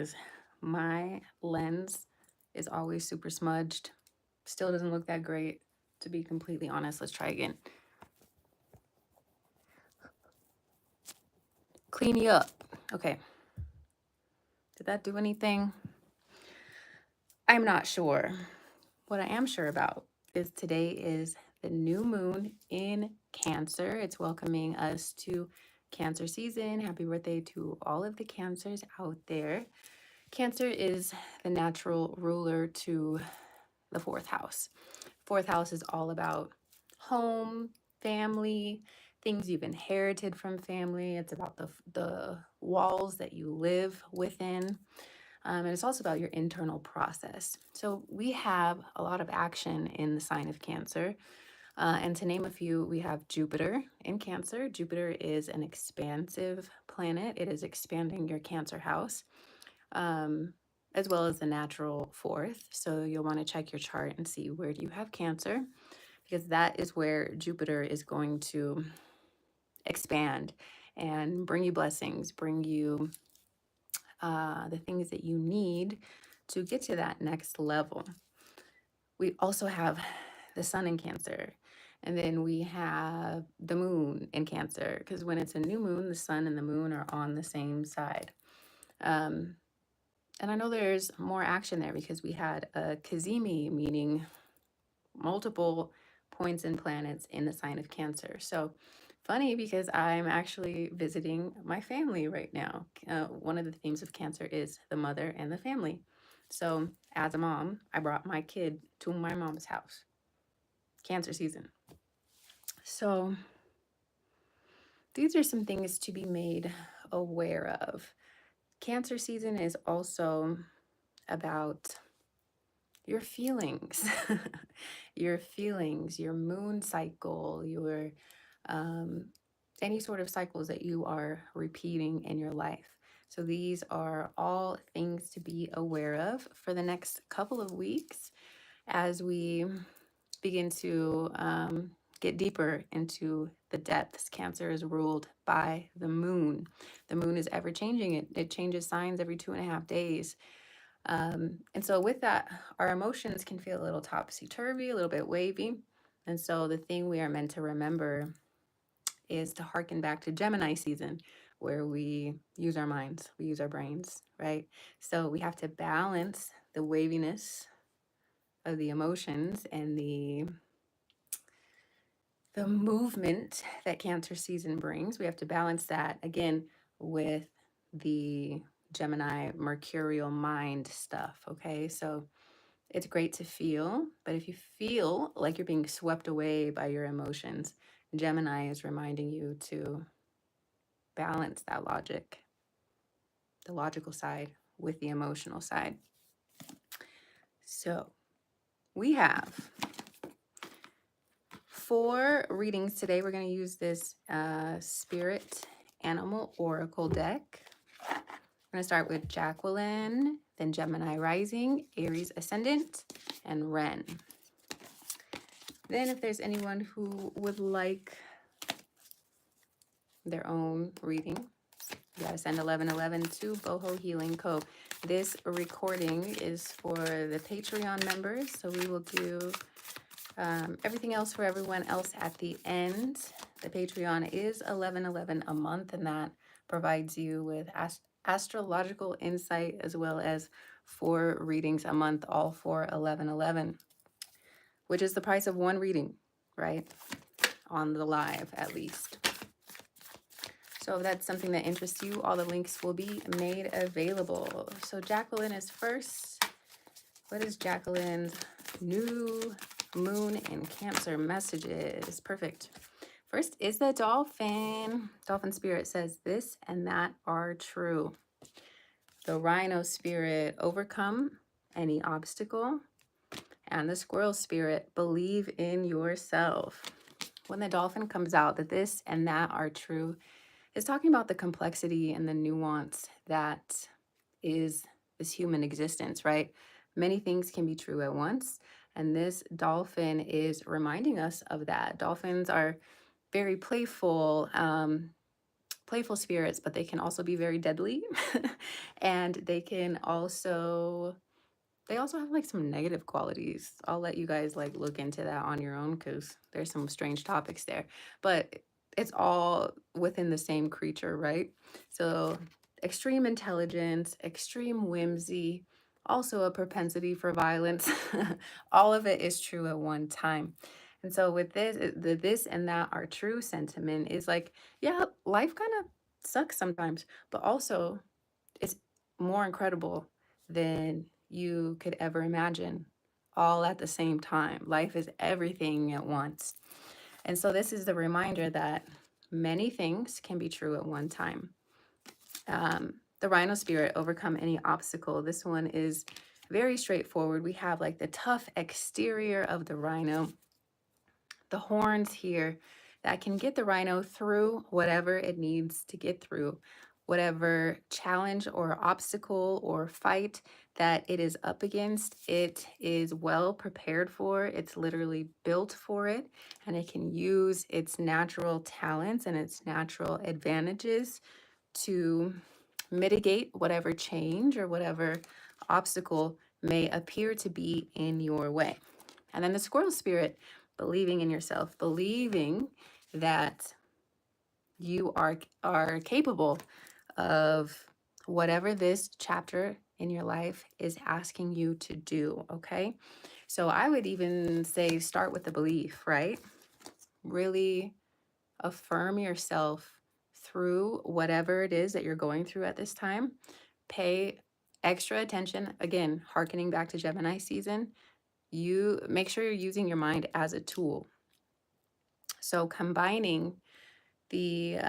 because my lens is always super smudged. Still doesn't look that great, to be completely honest. Let's try again. Clean you up. Okay. Did that do anything? I'm not sure. What I am sure about is today is the new moon in Cancer. It's welcoming us to Cancer season. Happy birthday to all of the Cancers out there. Cancer is the natural ruler to the fourth house. Fourth house is all about home, family, things you've inherited from family. It's about the walls that you live within. And it's also about your internal process. So we have a lot of action in the sign of Cancer. And to name a few, we have Jupiter in Cancer. Jupiter is an expansive planet. It is expanding your Cancer house, um, as well as the natural fourth. So you'll want to check your chart and see where do you have Cancer, because that is where Jupiter is going to expand and bring you blessings, bring you the things that you need to get to that next level. We also have the sun in Cancer. And then we have the moon in Cancer, because when it's a new moon, the sun and the moon are on the same side. Um, and I know there's more action there because we had a Kazimi, meaning multiple points and planets in the sign of Cancer. So funny because I'm actually visiting my family right now. One of the themes of Cancer is the mother and the family. So as a mom, I brought my kid to my mom's house. Cancer season. So these are some things to be made aware of. Cancer season is also about your feelings, your feelings, your moon cycle, your um, any sort of cycles that you are repeating in your life. So these are all things to be aware of for the next couple of weeks as we begin to get deeper into the depths. Cancer is ruled by the moon. The moon is ever changing. It changes signs every 2.5 days. And so with that, our emotions can feel a little topsy-turvy, a little bit wavy. And so the thing we are meant to remember is to harken back to Gemini season, where we use our minds, we use our brains, right? So we have to balance the waviness of the emotions and the movement that Cancer season brings. We have to balance that again with the Gemini mercurial mind stuff. Okay, so it's great to feel, but if you feel like you're being swept away by your emotions, Gemini is reminding you to balance that logic, the logical side, with the emotional side. So we have 4 readings today. We're going to use this Spirit Animal Oracle deck. We're going to start with Jacqueline, then Gemini Rising, Aries Ascendant, and Ren. Then if there's anyone who would like their own reading, you gotta send 1111 to bohohealingco. This recording is for the Patreon members, so we will do everything else for everyone else at the end. The Patreon is 1111 a month, and that provides you with astrological insight as well as 4 readings a month, all for 1111, which is the price of 1 reading, right? On the live, at least. So if that's something that interests you, all the links will be made available. So Jacqueline is first. What is Jacqueline's new moon in Cancer messages? Perfect. First is the dolphin. Dolphin spirit says this and that are true. The rhino spirit, overcome any obstacle. And the squirrel spirit, believe in yourself. When the dolphin comes out, that this and that are true, is talking about the complexity and the nuance that is this human existence, right? Many things can be true at once. And this dolphin is reminding us of that. Dolphins are very playful, playful spirits, but they can also be very deadly. And they also have like some negative qualities. I'll let you guys like look into that on your own because there's some strange topics there. But it's all within the same creature, right? So extreme intelligence, extreme whimsy, also a propensity for violence. All of it is true at one time. And so with the this and that are true sentiment is like, yeah, life kind of sucks sometimes, but also it's more incredible than you could ever imagine, all at the same time. Life is everything at once. And so, this is the reminder that many things can be true at one time. The rhino spirit, overcome any obstacle. This one is very straightforward. We have like the tough exterior of the rhino, the horns here that can get the rhino through whatever it needs to get through, whatever challenge or obstacle or fight that it is up against. It is well prepared for, it's literally built for it, and it can use its natural talents and its natural advantages to mitigate whatever change or whatever obstacle may appear to be in your way. And then the squirrel spirit, believing in yourself, believing that you are capable of whatever this chapter in your life is asking you to do, okay? So I would even say start with the belief, right? Really affirm yourself through whatever it is that you're going through at this time. Pay extra attention, again, hearkening back to Gemini season. You make sure you're using your mind as a tool. So combining the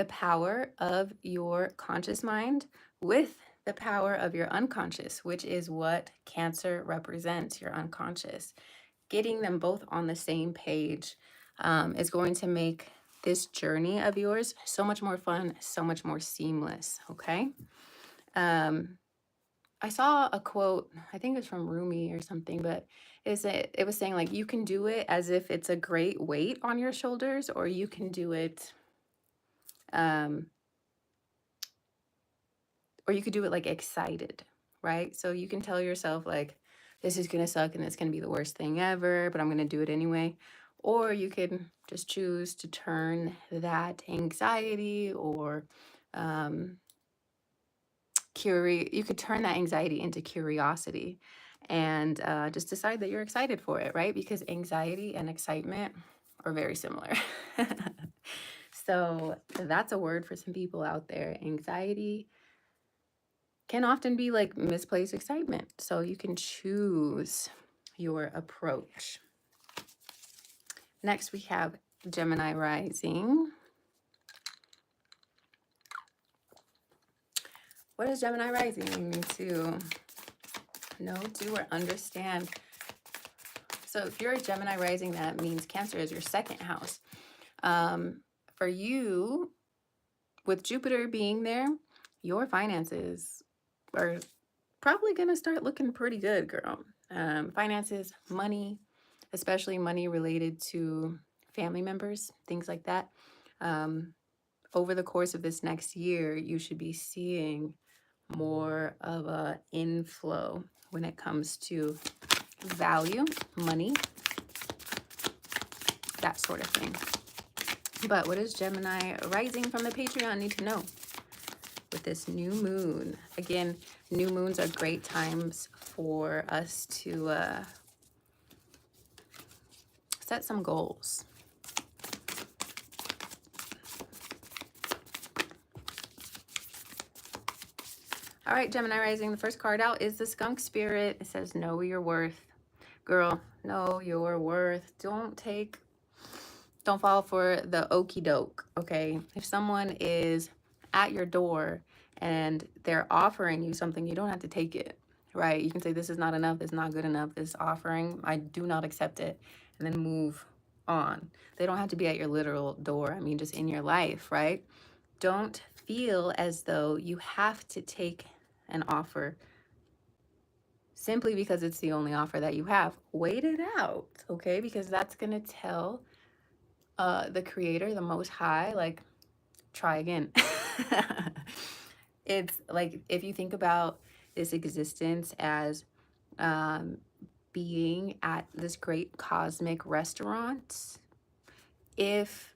power of your conscious mind with the power of your unconscious, which is what Cancer represents, your unconscious. Getting them both on the same page is going to make this journey of yours so much more fun, so much more seamless, okay? I saw a quote, I think it was from Rumi or something, but it was saying like you can do it as if it's a great weight on your shoulders, or you can do it um or you could do it like excited, right? So you can tell yourself like this is going to suck and it's going to be the worst thing ever, but I'm going to do it anyway. Or you can just choose to turn that anxiety or you could turn that anxiety into curiosity and just decide that you're excited for it, right? Because anxiety and excitement are very similar. So that's a word for some people out there. Anxiety can often be like misplaced excitement. So you can choose your approach. Next, we have Gemini rising. What does Gemini rising mean to know, do, or understand? So if you're a Gemini rising, that means Cancer is your second house. For you, with Jupiter being there, your finances are probably going to start looking pretty good, girl. Finances, money, especially money related to family members, things like that. Over the course of this next year, you should be seeing more of a inflow when it comes to value, money, that sort of thing. But what does Gemini rising from the Patreon need to know with this new moon? Again, new moons are great times for us to set some goals. All right, Gemini rising, the first card out is the skunk spirit. It says, know your worth. Girl, know your worth. Don't fall for the okey doke, okay? If someone is at your door and they're offering you something, you don't have to take it, right? You can say, this is not enough, this is not good enough, this offering, I do not accept it, and then move on. They don't have to be at your literal door. I mean, just in your life, right? Don't feel as though you have to take an offer simply because it's the only offer that you have. Wait it out, okay? Because that's going to tell the creator, the most high, like, try again. It's like, if you think about this existence as um, being at this great cosmic restaurant, if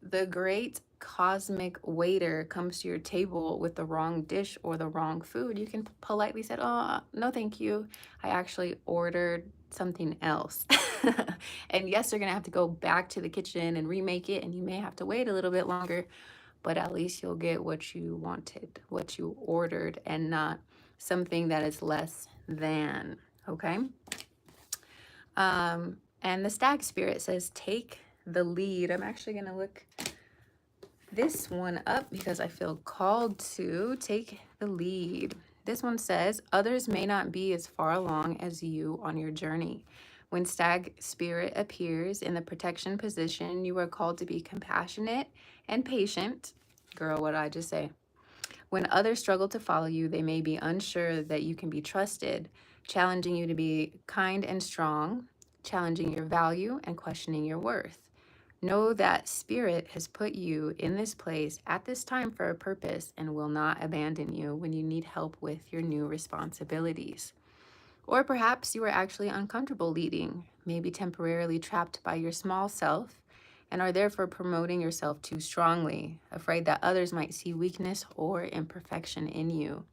the great cosmic waiter comes to your table with the wrong dish or the wrong food, you can politely say, "Oh, no, thank you. I actually ordered something else." And yes, you're going to have to go back to the kitchen and remake it, and you may have to wait a little bit longer, but at least you'll get what you wanted, what you ordered, and not something that is less than. Okay? And the stag spirit says, take the lead. I'm actually going to look this one up because I feel called to take the lead. This one says, others may not be as far along as you on your journey. When stag spirit appears in the protection position, you are called to be compassionate and patient. Girl, what did I just say? When others struggle to follow you, they may be unsure that you can be trusted, challenging you to be kind and strong, challenging your value and questioning your worth. Know that Spirit has put you in this place at this time for a purpose and will not abandon you when you need help with your new responsibilities. Or perhaps you are actually uncomfortable leading, maybe temporarily trapped by your small self, and are therefore promoting yourself too strongly, afraid that others might see weakness or imperfection in you.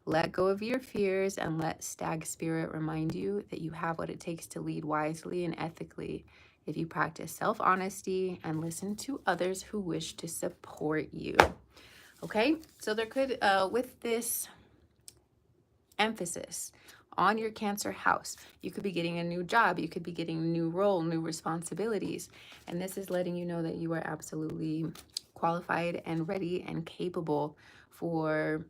Let go of your fears and let Stag Spirit remind you that you have what it takes to lead wisely and ethically if you practice self-honesty and listen to others who wish to support you. Okay, so there could, with this emphasis on your Cancer house, you could be getting a new job, you could be getting a new role, new responsibilities, and this is letting you know that you are absolutely qualified and ready and capable for,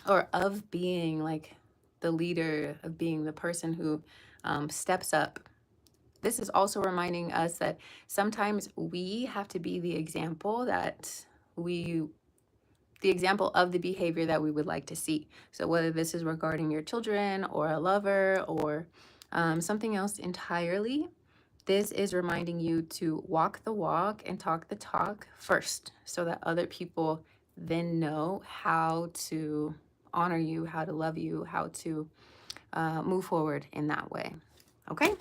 or of being like the leader, of being the person who steps up. This is also reminding us that sometimes we have to be the example that we the example of the behavior that we would like to see. So whether this is regarding your children or a lover or something else entirely, this is reminding you to walk the walk and talk the talk first so that other people then know how to honor you, how to love you, how to move forward in that way. Okay?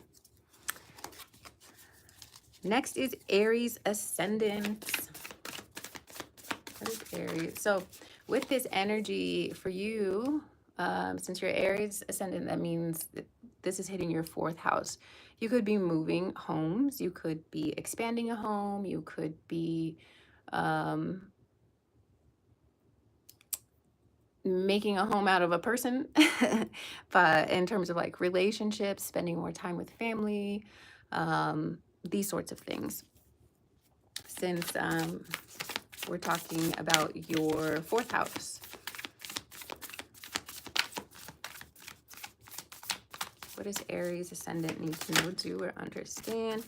Next is Aries ascendant. What is Aries? So with this energy for you, since you're Aries ascendant, that means that this is hitting your fourth house. You could be moving homes. You could be expanding a home. You could be making a home out of a person. But in terms of like relationships, spending more time with family, these sorts of things. Since we're talking about your fourth house. What does Aries ascendant need to know, do, or understand?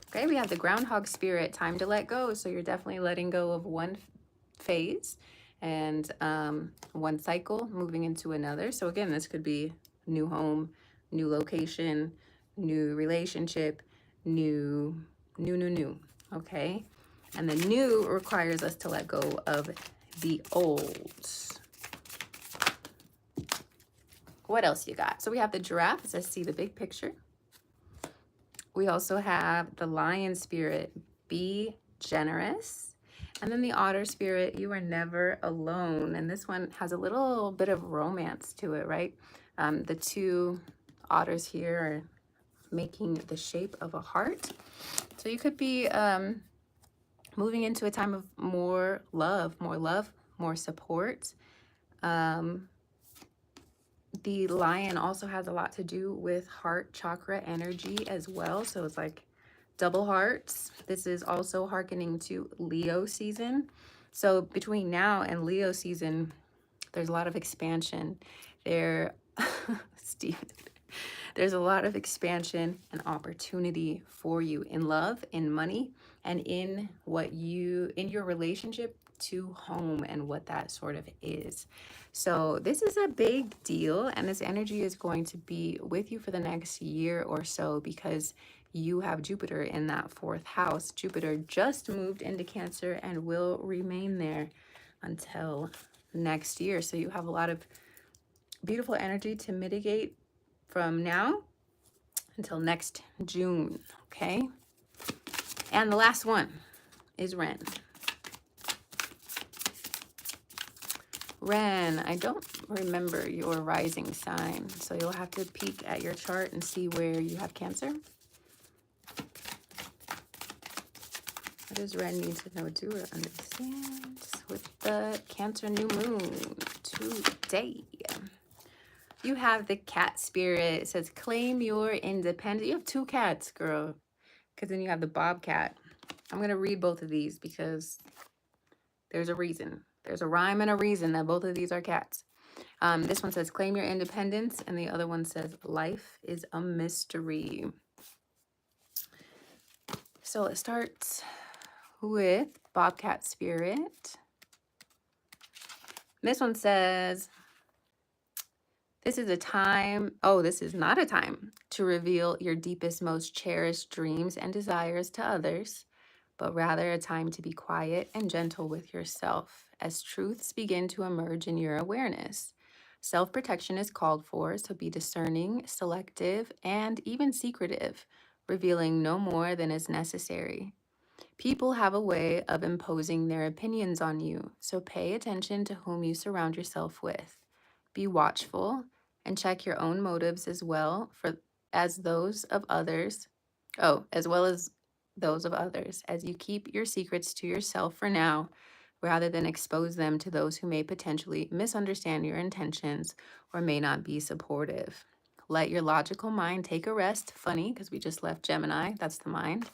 Okay, we have the groundhog spirit, time to let go. So you're definitely letting go of one phase and one cycle, moving into another. So again, this could be new home, new location, new relationship, new. Okay, and the new requires us to let go of the old. What else you got? So we have the giraffe. It says, see the big picture. We also have the lion spirit, be generous. And then the otter spirit, you are never alone. And this one has a little bit of romance to it, right? The two otters here are making the shape of a heart. So you could be moving into a time of more love, more support. The lion also has a lot to do with heart chakra energy as well. So it's like double hearts. This is also hearkening to Leo season. So between now and Leo season, there's a lot of expansion. Steve, there's a lot of expansion and opportunity for you in love, in money, and in your relationship to home and what that sort of is. So this is a big deal, and this energy is going to be with you for the next year or so because you have Jupiter in that 4th house. Jupiter just moved into Cancer and will remain there until next year. So you have a lot of beautiful energy to mitigate from now until next June, okay? And the last one is Ren. Ren, I don't remember your rising sign, so you'll have to peek at your chart and see where you have Cancer. What does Ren need to know, do, or understand with the Cancer new moon today? You have the cat spirit. It says, claim your independence. You have 2 cats, girl, because then you have the bobcat. I'm going to read both of these because there's a reason. There's a rhyme and a reason that both of these are cats. This one says, claim your independence, and the other one says, life is a mystery. So it starts with bobcat spirit. This one says, this is a time, this is not a time to reveal your deepest, most cherished dreams and desires to others, but rather a time to be quiet and gentle with yourself as truths begin to emerge in your awareness. Self-protection is called for, so be discerning, selective, and even secretive, revealing no more than is necessary. People have a way of imposing their opinions on you, so pay attention to whom you surround yourself with. Be watchful and check your own motives as well as those of others. As well as those of others, as you keep your secrets to yourself for now, rather than expose them to those who may potentially misunderstand your intentions or may not be supportive. Let your logical mind take a rest. Funny, because we just left Gemini, that's the mind.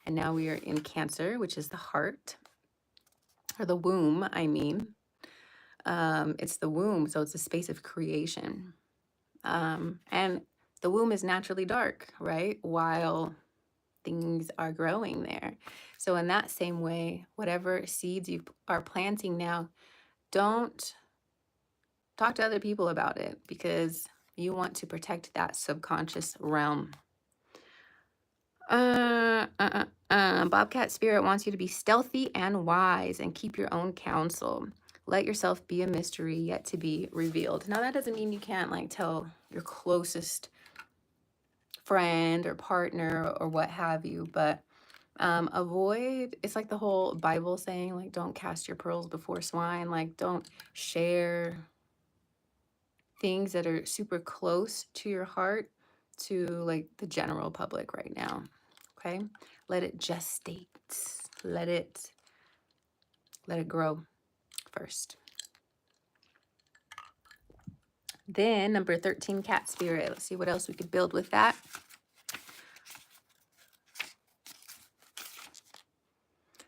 And now we are in Cancer, which is the heart, or the womb, I mean. It's the womb, so it's a space of creation. And the womb is naturally dark, right? While things are growing there. So in that same way, whatever seeds you are planting now, don't talk to other people about it because you want to protect that subconscious realm. Bobcat spirit wants you to be stealthy and wise and keep your own counsel. Let yourself be a mystery yet to be revealed. Now that doesn't mean you can't like tell your closest friend or partner or what have you, but avoid, it's like the whole Bible saying, like, don't cast your pearls before swine, like don't share things that are super close to your heart to like the general public right now. Okay, let it gestate, let it grow first. Then number 13, cat spirit. Let's see what else we could build with that.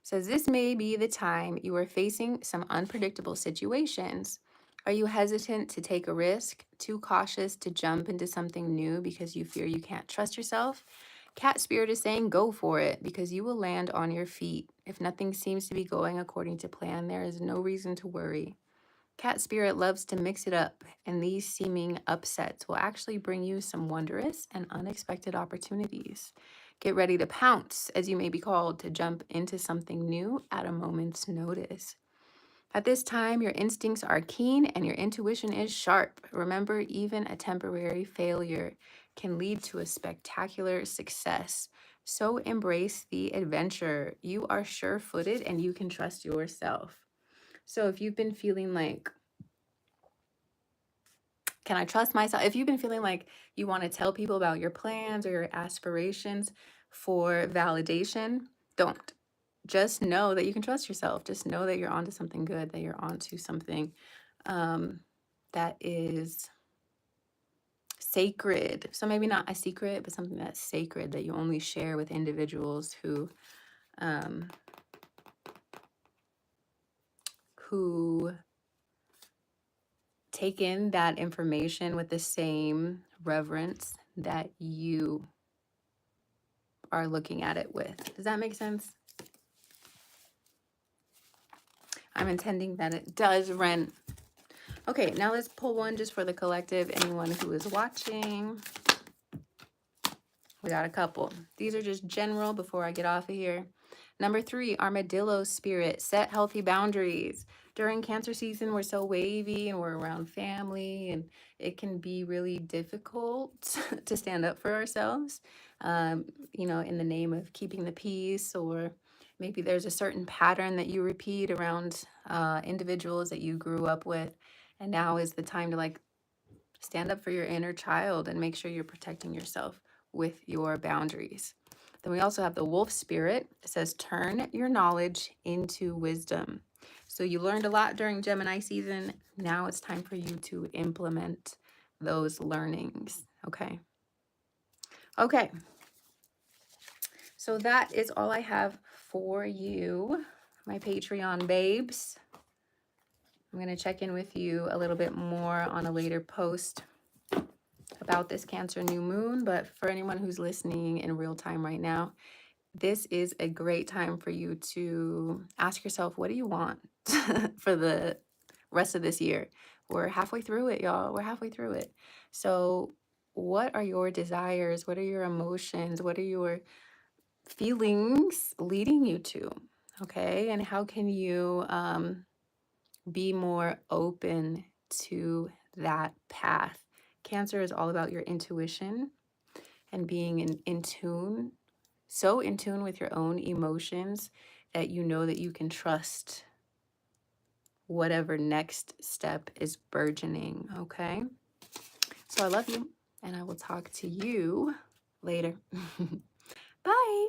Says this may be the time you are facing some unpredictable situations. Are you hesitant to take a risk, too cautious to jump into something new because you fear you can't trust yourself? Cat spirit is saying go for it because you will land on your feet. If nothing seems to be going according to plan, there is no reason to worry. Cat spirit loves to mix it up, and these seeming upsets will actually bring you some wondrous and unexpected opportunities. Get ready to pounce, as you may be called, to jump into something new at a moment's notice. At this time, your instincts are keen and your intuition is sharp. Remember, even a temporary failure can lead to a spectacular success. So embrace the adventure. You are sure-footed and you can trust yourself. So if you've been feeling like, can I trust myself? If you've been feeling like you want to tell people about your plans or your aspirations for validation, don't. Just know that you can trust yourself. Just know that you're onto something good, that you're onto something that is sacred. So maybe not a secret, but something that's sacred that you only share with individuals who take in that information with the same reverence that you are looking at it with. Does that make sense? I'm intending that it does, Ren. Okay, now let's pull one just for the collective, anyone who is watching. We got a couple. These are just general before I get off of here. Number 3, armadillo spirit. Set healthy boundaries. During Cancer season, we're so wavy and we're around family, and it can be really difficult to stand up for ourselves, in the name of keeping the peace, or maybe there's a certain pattern that you repeat around individuals that you grew up with. And now is the time to stand up for your inner child and make sure you're protecting yourself with your boundaries. Then we also have the wolf spirit. It says, turn your knowledge into wisdom. So you learned a lot during Gemini season. Now it's time for you to implement those learnings. Okay. Okay. So that is all I have for you, my Patreon babes. I'm going to check in with you a little bit more on a later post about this Cancer new moon, but for anyone who's listening in real time right now, this is a great time for you to ask yourself, what do you want for the rest of this year? We're halfway through it, y'all. We're halfway through it. So what are your desires? What are your emotions? What are your feelings leading you to? Okay. And how can you be more open to that path? Cancer is all about your intuition and being in tune, so in tune with your own emotions that you know that you can trust whatever next step is burgeoning, okay? So I love you, and I will talk to you later. Bye.